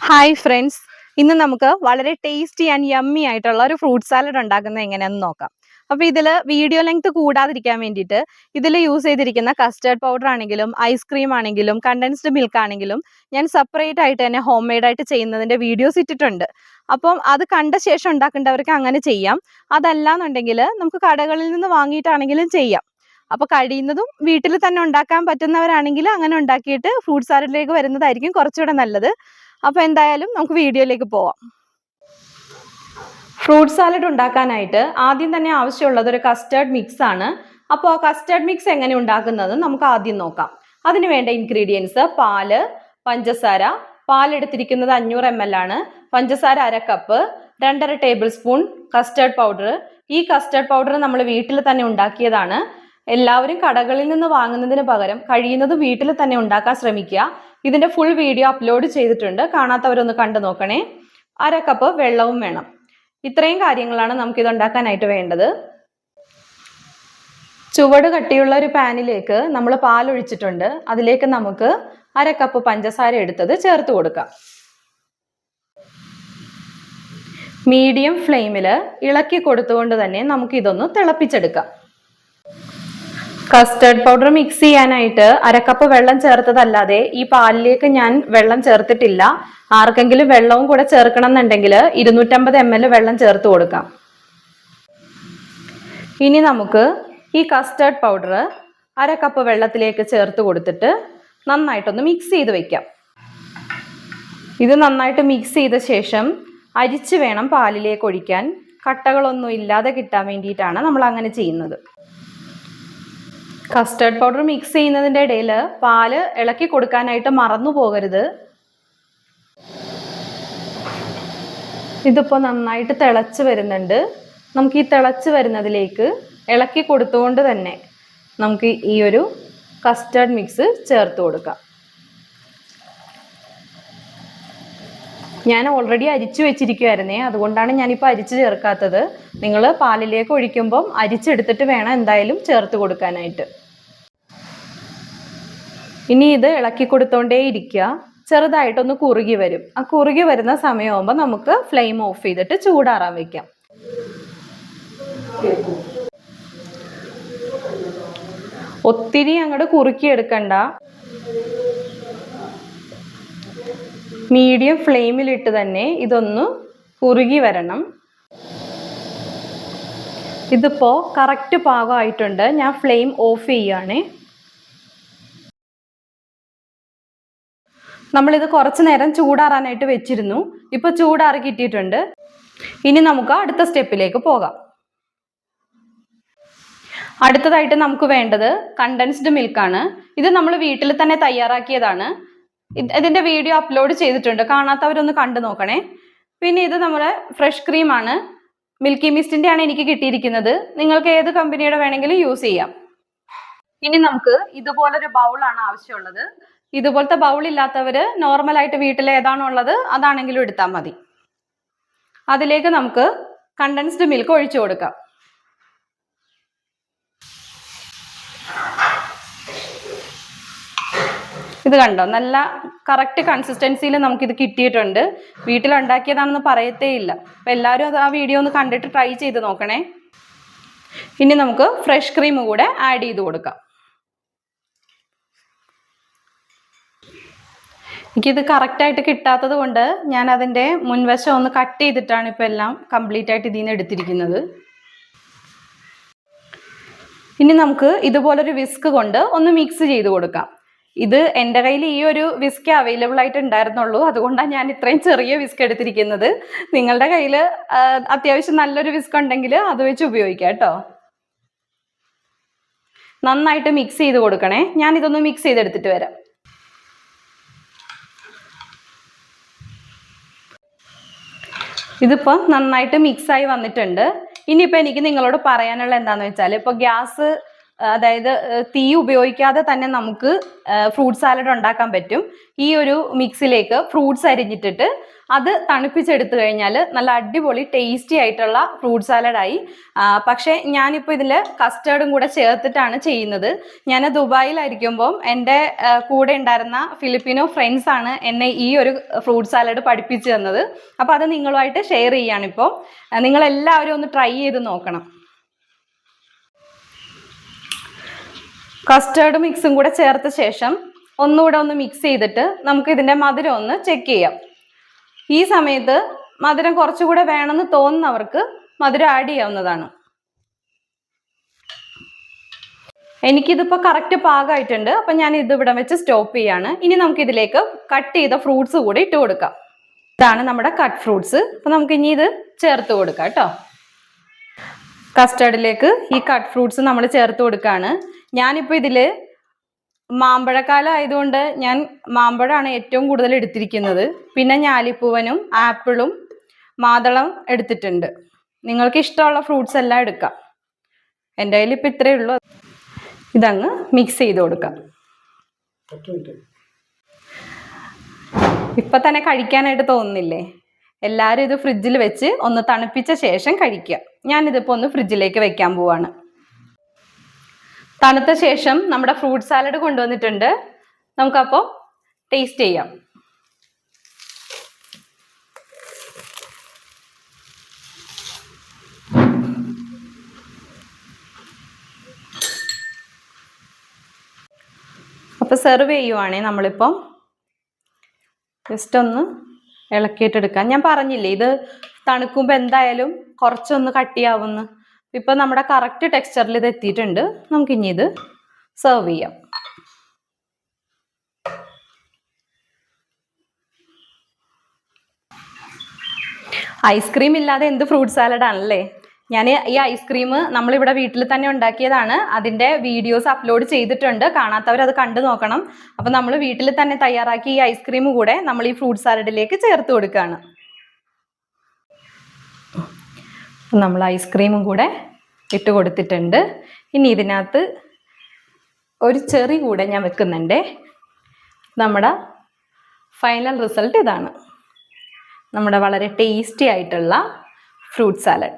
Hi friends, ഇന്ന് നമുക്ക് വളരെ ടേസ്റ്റി ആൻഡ് യമ്മി ആയിട്ടുള്ള ഒരു ഫ്രൂട്ട് സാലഡ് ഉണ്ടാക്കുന്നത് എങ്ങനെയാണെന്ന് നോക്കാം. അപ്പോൾ ഇതിൽ വീഡിയോ ലെങ്ത് കൂടാതിരിക്കാൻ വേണ്ടിയിട്ട് ഇതിൽ യൂസ് ചെയ്തിരിക്കുന്ന കസ്റ്റേർഡ് പൗഡർ ആണെങ്കിലും ഐസ്ക്രീം ആണെങ്കിലും കണ്ടൻസ്ഡ് മിൽക്ക് ആണെങ്കിലും ഞാൻ സെപ്പറേറ്റ് ആയിട്ട് തന്നെ ഹോം മെയ്ഡായിട്ട് ചെയ്യുന്നതിൻ്റെ വീഡിയോസ് ഇട്ടിട്ടുണ്ട്. അപ്പം അത് കണ്ട ശേഷം ഉണ്ടാക്കേണ്ടവർക്ക് അങ്ങനെ ചെയ്യാം. അതല്ലാന്നുണ്ടെങ്കിൽ നമുക്ക് കടകളിൽ നിന്ന് വാങ്ങിയിട്ടാണെങ്കിലും ചെയ്യാം. അപ്പോൾ കഴിയുന്നതും വീട്ടിൽ തന്നെ ഉണ്ടാക്കാൻ പറ്റുന്നവരാണെങ്കിൽ അങ്ങനെ ഉണ്ടാക്കിയിട്ട് ഫ്രൂട്ട് സാലഡിലേക്ക് വരുന്നതായിരിക്കും കുറച്ചുകൂടെ നല്ലത്. അപ്പോൾ എന്തായാലും നമുക്ക് വീഡിയോയിലേക്ക് പോവാം. ഫ്രൂട്ട് സാലഡ് ഉണ്ടാക്കാനായിട്ട് ആദ്യം തന്നെ ആവശ്യമുള്ളത് ഒരു കസ്റ്റേർഡ് മിക്സ് ആണ്. അപ്പോൾ ആ കസ്റ്റേർഡ് മിക്സ് എങ്ങനെ ഉണ്ടാക്കുന്നത് നമുക്ക് ആദ്യം നോക്കാം. അതിന് വേണ്ട ഇൻഗ്രീഡിയൻസ്: പാല്, പഞ്ചസാര. പാലെടുത്തിരിക്കുന്നത് 500 ml ആണ്. പഞ്ചസാര 1/2 cup, 2.5 table spoon custard powder. ഈ കസ്റ്റേർഡ് പൗഡർ നമ്മൾ വീട്ടിൽ തന്നെ ഉണ്ടാക്കിയതാണ്. എല്ലാവരും കടകളിൽ നിന്ന് വാങ്ങുന്നതിന് പകരം കഴിയുന്നത് വീട്ടിൽ തന്നെ ഉണ്ടാക്കാൻ ശ്രമിക്കുക. ഇതിൻ്റെ ഫുൾ വീഡിയോ അപ്ലോഡ് ചെയ്തിട്ടുണ്ട്, കാണാത്തവരൊന്ന് കണ്ടു നോക്കണേ. 1/2 കപ്പ് വെള്ളവും വേണം. ഇത്രയും കാര്യങ്ങളാണ് നമുക്കിത് ഉണ്ടാക്കാനായിട്ട് വേണ്ടത്. ചുവട് കട്ടിയുള്ള ഒരു പാനിലേക്ക് നമ്മൾ പാലൊഴിച്ചിട്ടുണ്ട്. അതിലേക്ക് നമുക്ക് 1/2 കപ്പ് പഞ്ചസാര എടുത്തത് ചേർത്ത് കൊടുക്കാം. മീഡിയം ഫ്ലെയിമിൽ ഇളക്കി കൊടുത്തുകൊണ്ട് തന്നെ നമുക്കിതൊന്ന് തിളപ്പിച്ചെടുക്കാം. കസ്റ്റേർഡ് പൗഡർ മിക്സ് ചെയ്യാനായിട്ട് 1/2 കപ്പ് വെള്ളം ചേർത്തതല്ലാതെ ഈ പാലിലേക്ക് ഞാൻ വെള്ളം ചേർത്തിട്ടില്ല. ആർക്കെങ്കിലും വെള്ളവും കൂടെ ചേർക്കണം എന്നുണ്ടെങ്കിൽ 250 ml വെള്ളം ചേർത്ത് കൊടുക്കാം. ഇനി നമുക്ക് ഈ കസ്റ്റേർഡ് പൗഡർ 1/2 കപ്പ് വെള്ളത്തിലേക്ക് ചേർത്ത് കൊടുത്തിട്ട് നന്നായിട്ടൊന്ന് മിക്സ് ചെയ്ത് വെക്കാം. ഇത് നന്നായിട്ട് മിക്സ് ചെയ്ത ശേഷം അരിച്ച് വേണം പാലിലേക്ക് ഒഴിക്കാൻ. കട്ടകളൊന്നും ഇല്ലാതെ കിട്ടാൻ വേണ്ടിയിട്ടാണ് നമ്മൾ അങ്ങനെ ചെയ്യുന്നത്. കസ്റ്റേർഡ് പൗഡർ മിക്സ് ചെയ്യുന്നതിൻ്റെ ഇടയിൽ പാല് ഇളക്കി കൊടുക്കാനായിട്ട് മറന്നു പോകരുത്. ഇതിപ്പോൾ നന്നായിട്ട് തിളച്ച് വരുന്നുണ്ട്. നമുക്ക് ഈ തിളച്ച് വരുന്നതിലേക്ക് ഇളക്കി കൊടുത്തുകൊണ്ട് തന്നെ നമുക്ക് ഈ ഒരു കസ്റ്റേർഡ് മിക്സ് ചേർത്ത് കൊടുക്കാം. ഞാൻ ഓൾറെഡി അരിച്ചു വെച്ചിരിക്കുമായിരുന്നേ, അതുകൊണ്ടാണ് ഞാനിപ്പോൾ അരിച്ച് ചേർക്കാത്തത്. നിങ്ങൾ പാലിലേക്ക് ഒഴിക്കുമ്പം അരിച്ചെടുത്തിട്ട് വേണം എന്തായാലും ചേർത്ത് കൊടുക്കാനായിട്ട്. ഇനി ഇത് ഇളക്കി കൊടുത്തോണ്ടേ ഇരിക്കുക. ചെറുതായിട്ടൊന്ന് കുറുകി വരും. ആ കുറുകി വരുന്ന സമയമാകുമ്പോൾ നമുക്ക് ഫ്ലെയിം ഓഫ് ചെയ്തിട്ട് ചൂടാറാൻ വെക്കാം. ഒത്തിരി അങ്ങോട്ട് കുറുക്കിയെടുക്കണ്ട. മീഡിയം ഫ്ലെയിമിലിട്ട് തന്നെ ഇതൊന്ന് കുറുകി വരണം. ഇതിപ്പോൾ കറക്റ്റ് പാകമായിട്ടുണ്ട്. ഞാൻ ഫ്ലെയിം ഓഫ് ചെയ്യുകയാണേ. നമ്മളിത് കുറച്ച് നേരം ചൂടാറാനായിട്ട് വെച്ചിരുന്നു. ഇപ്പോൾ ചൂടാറി കിട്ടിയിട്ടുണ്ട്. ഇനി നമുക്ക് അടുത്ത സ്റ്റെപ്പിലേക്ക് പോകാം. അടുത്തതായിട്ട് നമുക്ക് വേണ്ടത് കണ്ടൻസ്ഡ് മിൽക്കാണ്. ഇത് നമ്മൾ വീട്ടിൽ തന്നെ തയ്യാറാക്കിയതാണ്. ഇതിൻ്റെ വീഡിയോ അപ്ലോഡ് ചെയ്തിട്ടുണ്ട്, കാണാത്തവരൊന്ന് കണ്ടു നോക്കണേ. പിന്നെ ഇത് നമ്മുടെ ഫ്രഷ് ക്രീമാണ്. മിൽക്കി മിസ്റ്റിൻ്റെ ആണ് എനിക്ക് കിട്ടിയിരിക്കുന്നത്. നിങ്ങൾക്ക് ഏത് കമ്പനിയുടെ വേണമെങ്കിലും യൂസ് ചെയ്യാം. ഇനി നമുക്ക് ഇതുപോലൊരു ബൗളാണ് ആവശ്യമുള്ളത്. ഇതുപോലത്തെ ബൗൾ ഇല്ലാത്തവർ നോർമലായിട്ട് വീട്ടിൽ ഏതാണോ ഉള്ളത് അതാണെങ്കിലും എടുത്താൽ മതി. അതിലേക്ക് നമുക്ക് കണ്ടൻസ്ഡ് മിൽക്ക് ഒഴിച്ചു കൊടുക്കാം. ഇത് കണ്ടോ, നല്ല കറക്റ്റ് കൺസിസ്റ്റൻസിയിൽ നമുക്കിത് കിട്ടിയിട്ടുണ്ട്. വീട്ടിലുണ്ടാക്കിയതാണെന്ന് പറയത്തേ ഇല്ല. അപ്പം എല്ലാവരും അത് ആ വീഡിയോ ഒന്ന് കണ്ടിട്ട് ട്രൈ ചെയ്ത് നോക്കണേ. ഇനി നമുക്ക് ഫ്രഷ് ക്രീം കൂടെ ആഡ് ചെയ്ത് കൊടുക്കാം. എനിക്കിത് കറക്റ്റായിട്ട് കിട്ടാത്തത് കൊണ്ട് ഞാൻ അതിൻ്റെ മുൻവശം ഒന്ന് കട്ട് ചെയ്തിട്ടാണ് ഇപ്പോൾ എല്ലാം കംപ്ലീറ്റ് ആയിട്ട് ഇതിൽ നിന്ന് എടുത്തിരിക്കുന്നത്. ഇനി നമുക്ക് ഇതുപോലൊരു വിസ്ക് കൊണ്ട് ഒന്ന് മിക്സ് ചെയ്ത് കൊടുക്കാം. ഇത് എൻ്റെ കയ്യിൽ ഈ ഒരു വിസ്ക് അവൈലബിൾ ആയിട്ട് ഉണ്ടായിരുന്നുള്ളൂ, അതുകൊണ്ടാണ് ഞാൻ ഇത്രയും ചെറിയ വിസ്ക് എടുത്തിരിക്കുന്നത്. നിങ്ങളുടെ കയ്യിൽ അത്യാവശ്യം നല്ലൊരു വിസ്ക് ഉണ്ടെങ്കിൽ അത് വെച്ച് ഉപയോഗിക്കാം കേട്ടോ. നന്നായിട്ട് മിക്സ് ചെയ്ത് കൊടുക്കണേ. ഞാനിതൊന്ന് മിക്സ് ചെയ്തെടുത്തിട്ട് വരാം. ഇതിപ്പോൾ നന്നായിട്ട് മിക്സായി വന്നിട്ടുണ്ട്. ഇനിയിപ്പോൾ എനിക്ക് നിങ്ങളോട് പറയാനുള്ള എന്താണെന്ന് വെച്ചാൽ, ഇപ്പോൾ ഗ്യാസ് അതായത് തീ ഉപയോഗിക്കാതെ തന്നെ നമുക്ക് ഫ്രൂട്ട് സാലഡ് ഉണ്ടാക്കാൻ പറ്റും. ഈ ഒരു മിക്സിലേക്ക് ഫ്രൂട്ട്സ് അരിഞ്ഞിട്ടിട്ട് അത് തണുപ്പിച്ചെടുത്തു കഴിഞ്ഞാൽ നല്ല അടിപൊളി ടേസ്റ്റി ആയിട്ടുള്ള ഫ്രൂട്ട് സാലഡായി. പക്ഷേ ഞാനിപ്പോൾ ഇതിൽ കസ്റ്റേർഡും കൂടെ ചേർത്തിട്ടാണ് ചെയ്യുന്നത്. ഞാൻ ദുബായിലായിരിക്കുമ്പം എൻ്റെ കൂടെ ഉണ്ടായിരുന്ന ഫിലിപ്പിനോ ഫ്രണ്ട്സ് ആണ് എന്നെ ഈ ഒരു ഫ്രൂട്ട് സാലഡ് പഠിപ്പിച്ചു തന്നത്. അപ്പോൾ അത് നിങ്ങളുമായിട്ട് ഷെയർ ചെയ്യാണിപ്പോൾ. നിങ്ങളെല്ലാവരും ഒന്ന് ട്രൈ ചെയ്ത് നോക്കണം. കസ്റ്റേർഡ് മിക്സും കൂടെ ചേർത്ത ശേഷം ഒന്നുകൂടെ ഒന്ന് മിക്സ് ചെയ്തിട്ട് നമുക്ക് ഇതിൻ്റെ മധുരം ഒന്ന് ചെക്ക് ചെയ്യാം. ഈ സമയത്ത് മധുരം കുറച്ചുകൂടെ വേണമെന്ന് തോന്നുന്നവർക്ക് മധുരം ആഡ് ചെയ്യാവുന്നതാണ്. എനിക്കിതിപ്പോൾ കറക്റ്റ് പാകമായിട്ടുണ്ട്. അപ്പം ഞാൻ ഇത് ഇവിടെ വെച്ച് സ്റ്റോപ്പ് ചെയ്യാണ്. ഇനി നമുക്കിതിലേക്ക് കട്ട് ചെയ്ത ഫ്രൂട്ട്സ് കൂടി ഇട്ട് കൊടുക്കാം. ഇതാണ് നമ്മുടെ കട്ട് ഫ്രൂട്ട്സ്. അപ്പം നമുക്ക് ഇനി ഇത് ചേർത്ത് കൊടുക്കാം കേട്ടോ. കസ്റ്റേർഡിലേക്ക് ഈ കട്ട് ഫ്രൂട്ട്സ് നമ്മൾ ചേർത്ത് കൊടുക്കുകയാണ്. ഞാനിപ്പോൾ ഇതിൽ മാമ്പഴക്കാലം ആയതുകൊണ്ട് ഞാൻ മാമ്പഴമാണ് ഏറ്റവും കൂടുതൽ എടുത്തിരിക്കുന്നത്. പിന്നെ ഞാലിപ്പൂവനും ആപ്പിളും മാതളം എടുത്തിട്ടുണ്ട്. നിങ്ങൾക്ക് ഇഷ്ടമുള്ള ഫ്രൂട്ട്സ് എല്ലാം എടുക്കാം. എൻ്റെ കയ്യിൽ ഇപ്പം ഇത്രയേ ഉള്ളൂ. ഇതങ്ങ് മിക്സ് ചെയ്ത് കൊടുക്കാം. ഇപ്പം തന്നെ കഴിക്കാനായിട്ട് തോന്നുന്നില്ലേ? എല്ലാവരും ഇത് ഫ്രിഡ്ജിൽ വെച്ച് ഒന്ന് തണുപ്പിച്ച ശേഷം കഴിക്കുക. ഞാനിതിപ്പോൾ ഒന്ന് ഫ്രിഡ്ജിലേക്ക് വെക്കാൻ പോവാണ്. തണുത്ത ശേഷം നമ്മുടെ ഫ്രൂട്ട് സാലഡ് കൊണ്ടുവന്നിട്ടുണ്ട്. നമുക്കപ്പോൾ ടേസ്റ്റ് ചെയ്യാം. അപ്പോൾ സെർവ് ചെയ്യുവാണേ നമ്മളിപ്പം ജസ്റ്റ് ഒന്ന് ഇളക്കിയിട്ടെടുക്കാം. ഞാൻ പറഞ്ഞില്ലേ ഇത് തണുക്കുമ്പോൾ എന്തായാലും കുറച്ചൊന്ന് കട്ടിയാവുന്നു. ഇപ്പം നമ്മുടെ കറക്റ്റ് ടെക്സ്ചറിൽ ഇത് എത്തിയിട്ടുണ്ട്. നമുക്കിനി ഇത് സെർവ് ചെയ്യാം. ഐസ്ക്രീം ഇല്ലാതെ എന്ത് ഫ്രൂട്ട് സാലഡ് ആണല്ലേ. ഞാൻ ഈ ഐസ്ക്രീം നമ്മളിവിടെ വീട്ടിൽ തന്നെ ഉണ്ടാക്കിയതാണ്. അതിൻ്റെ വീഡിയോസ് അപ്ലോഡ് ചെയ്തിട്ടുണ്ട്. കാണാത്തവർ അത് കണ്ടു നോക്കണം. അപ്പം നമ്മൾ വീട്ടിൽ തന്നെ തയ്യാറാക്കി ഈ ഐസ്ക്രീം കൂടെ നമ്മൾ ഈ ഫ്രൂട്ട് സാലഡിലേക്ക് ചേർത്ത് കൊടുക്കുകയാണ്. നമ്മൾ ഐസ്ക്രീമും കൂടെ ഇട്ട് കൊടുത്തിട്ടുണ്ട്. ഇനി ഇതിനകത്ത് ഒരു ചെറി കൂടെ ഞാൻ വെക്കുന്നുണ്ട്. നമ്മുടെ ഫൈനൽ റിസൾട്ട് ഇതാണ്. നമ്മുടെ വളരെ ടേസ്റ്റി ആയിട്ടുള്ള ഫ്രൂട്ട് സാലഡ്.